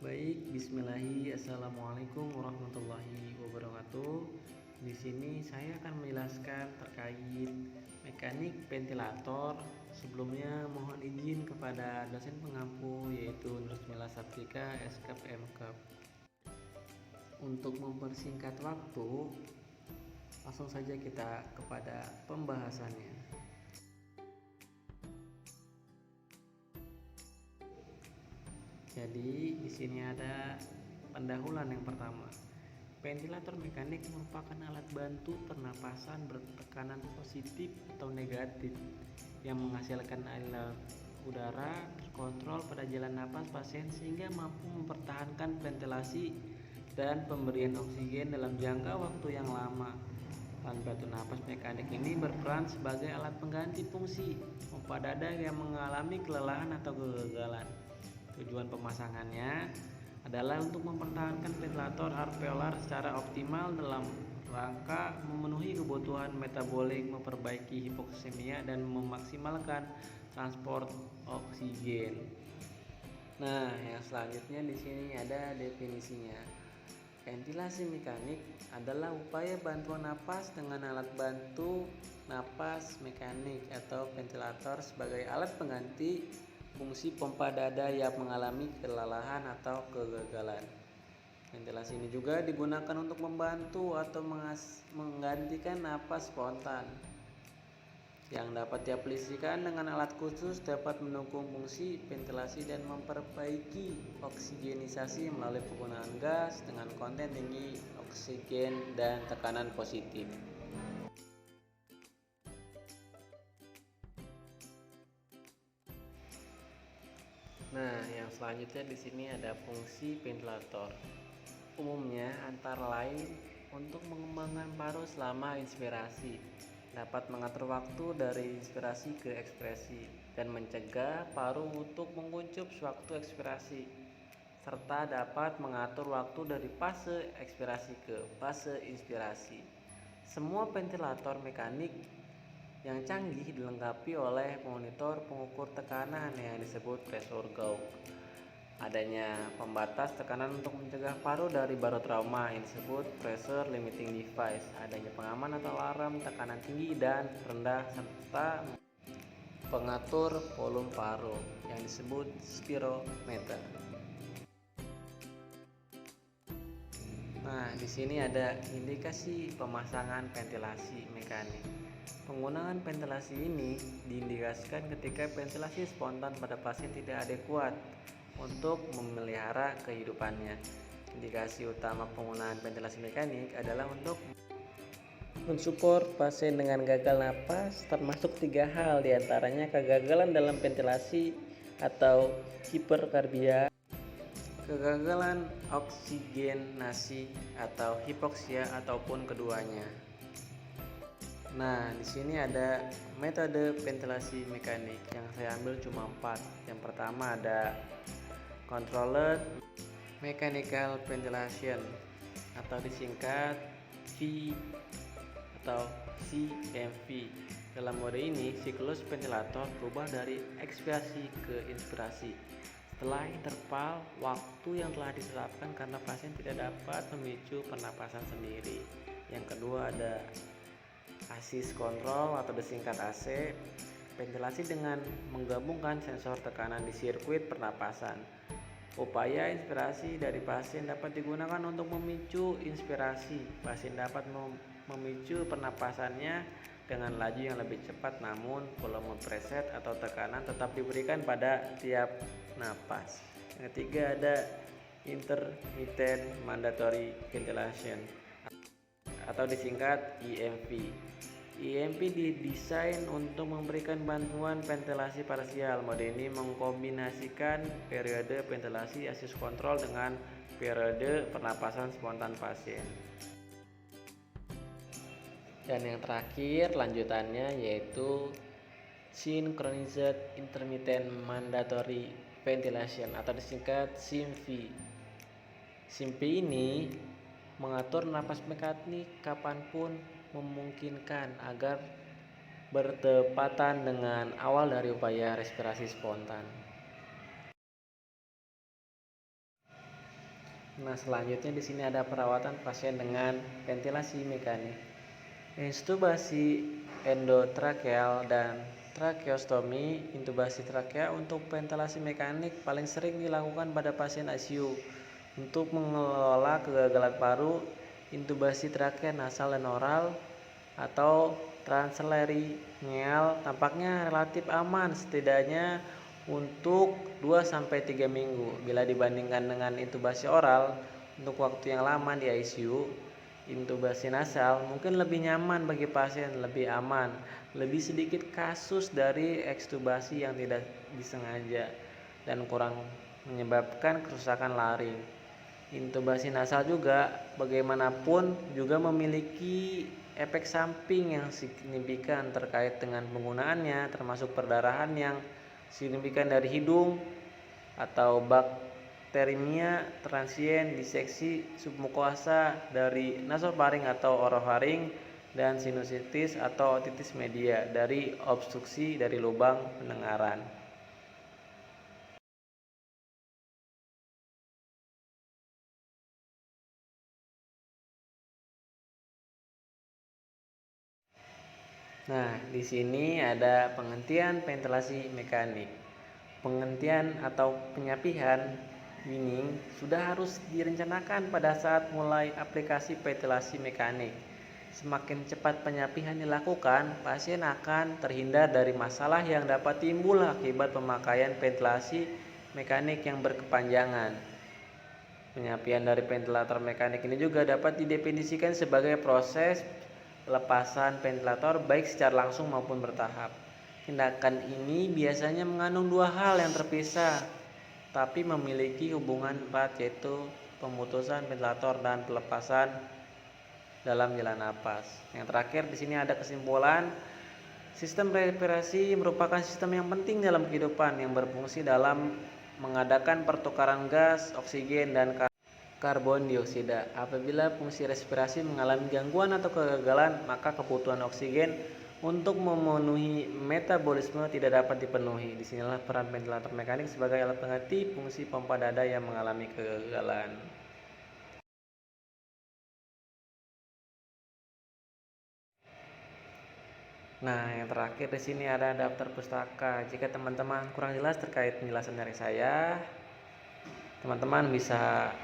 Baik, bismillahi, assalamualaikum warahmatullahi wabarakatuh. Di sini saya akan menjelaskan terkait mekanik ventilator. Sebelumnya mohon izin kepada dosen pengampu yaitu Nurmila Saptika SKP MKAP. Untuk mempersingkat waktu, langsung saja kita kepada pembahasannya. Jadi di sini ada pendahuluan yang pertama. Ventilator mekanik merupakan alat bantu pernapasan bertekanan positif atau negatif yang menghasilkan aliran udara terkontrol pada jalan napas pasien sehingga mampu mempertahankan ventilasi dan pemberian oksigen dalam jangka waktu yang lama. Alat bantu napas mekanik ini berperan sebagai alat pengganti fungsi pompa dada yang mengalami kelelahan atau kegagalan. Tujuan pemasangannya adalah untuk mempertahankan ventilator alveolar secara optimal dalam rangka memenuhi kebutuhan metabolik, memperbaiki hipoksemia, dan memaksimalkan transport oksigen. Nah, yang selanjutnya di sini ada definisinya. Ventilasi mekanik adalah upaya bantuan napas dengan alat bantu napas mekanik atau ventilator sebagai alat pengganti fungsi pompa dada yang mengalami kelelahan atau kegagalan. Ventilasi ini juga digunakan untuk membantu atau menggantikan napas spontan yang dapat diaplikasikan dengan alat khusus, dapat mendukung fungsi ventilasi dan memperbaiki oksigenisasi melalui penggunaan gas dengan konten tinggi oksigen dan tekanan positif. Nah, yang selanjutnya di sini ada fungsi ventilator. Umumnya antara lain untuk mengembangkan paru selama inspirasi, dapat mengatur waktu dari inspirasi ke ekspresi, dan mencegah paru untuk menguncup sewaktu ekspirasi, serta dapat mengatur waktu dari fase ekspirasi ke fase inspirasi. Semua ventilator mekanik yang canggih dilengkapi oleh monitor pengukur tekanan yang disebut pressure gauge. Adanya pembatas tekanan untuk mencegah paru dari barotrauma yang disebut pressure limiting device. Adanya pengaman atau alarm tekanan tinggi dan rendah serta pengatur volume paru yang disebut spirometer. Nah, di sini ada indikasi pemasangan ventilasi mekanik. Penggunaan ventilasi ini diindikasikan ketika ventilasi spontan pada pasien tidak adekuat untuk memelihara kehidupannya. Indikasi utama penggunaan ventilasi mekanik adalah untuk mensupport pasien dengan gagal napas, termasuk 3 hal diantaranya kegagalan dalam ventilasi atau hiperkarbia, kegagalan oksigenasi atau hipoksia ataupun keduanya. Nah, di sini ada metode ventilasi mekanik yang saya ambil cuma 4. Yang pertama ada controlled mechanical ventilation atau disingkat V atau CMV. Dalam mode ini, siklus ventilator berubah dari ekspirasi ke inspirasi setelah interval waktu yang telah ditetapkan karena pasien tidak dapat memicu pernapasan sendiri. Yang kedua ada assist control atau disingkat AC, ventilasi dengan menggabungkan sensor tekanan di sirkuit pernapasan. Upaya inspirasi dari pasien dapat digunakan untuk memicu inspirasi. Pasien dapat memicu pernapasannya dengan laju yang lebih cepat, namun volume preset atau tekanan tetap diberikan pada tiap napas. Yang ketiga ada intermittent mandatory ventilation atau disingkat IMV. IMV didesain untuk memberikan bantuan ventilasi parsial. Mode ini mengkombinasikan periode ventilasi assist control dengan periode pernapasan spontan pasien. Dan yang terakhir lanjutannya yaitu synchronized intermittent mandatory ventilation atau disingkat SIMV. SIMV ini mengatur napas mekanik kapanpun memungkinkan agar bertepatan dengan awal dari upaya respirasi spontan. Nah, selanjutnya di sini ada perawatan pasien dengan ventilasi mekanik. Intubasi endotrakeal dan tracheostomi. Intubasi trakea untuk ventilasi mekanik paling sering dilakukan pada pasien ICU. Untuk mengelola kegagalan paru, intubasi trakea nasal dan oral atau translaringeal tampaknya relatif aman, setidaknya untuk 2-3 minggu. Bila dibandingkan dengan intubasi oral untuk waktu yang lama di ICU, intubasi nasal mungkin lebih nyaman bagi pasien, lebih aman, lebih sedikit kasus dari ekstubasi yang tidak disengaja dan kurang menyebabkan kerusakan laring. Intubasi nasal juga bagaimanapun juga memiliki efek samping yang signifikan terkait dengan penggunaannya, termasuk perdarahan yang signifikan dari hidung atau bakteremia transien, diseksi submukosa dari nasofaring atau orofaring, dan sinusitis atau otitis media dari obstruksi dari lubang pendengaran. Nah, di sini ada penghentian ventilasi mekanik. Penghentian atau penyapihan weaning sudah harus direncanakan pada saat mulai aplikasi ventilasi mekanik. Semakin cepat penyapihan dilakukan, pasien akan terhindar dari masalah yang dapat timbul akibat pemakaian ventilasi mekanik yang berkepanjangan. Penyapian dari ventilator mekanik ini juga dapat didefinisikan sebagai proses pelepasan ventilator baik secara langsung maupun bertahap. Tindakan ini biasanya mengandung dua hal yang terpisah tapi memiliki hubungan erat, yaitu pemutusan ventilator dan pelepasan dalam jalan napas. Yang terakhir di sini ada kesimpulan. Sistem respirasi merupakan sistem yang penting dalam kehidupan yang berfungsi dalam mengadakan pertukaran gas, oksigen, dan karbon dioksida. Apabila fungsi respirasi mengalami gangguan atau kegagalan, maka kebutuhan oksigen untuk memenuhi metabolisme tidak dapat dipenuhi. Disinilah peran ventilator mekanik sebagai alat pengganti fungsi pompa dada yang mengalami kegagalan. Nah, yang terakhir di sini ada daftar pustaka. Jika teman-teman kurang jelas terkait penjelasan dari saya, teman-teman bisa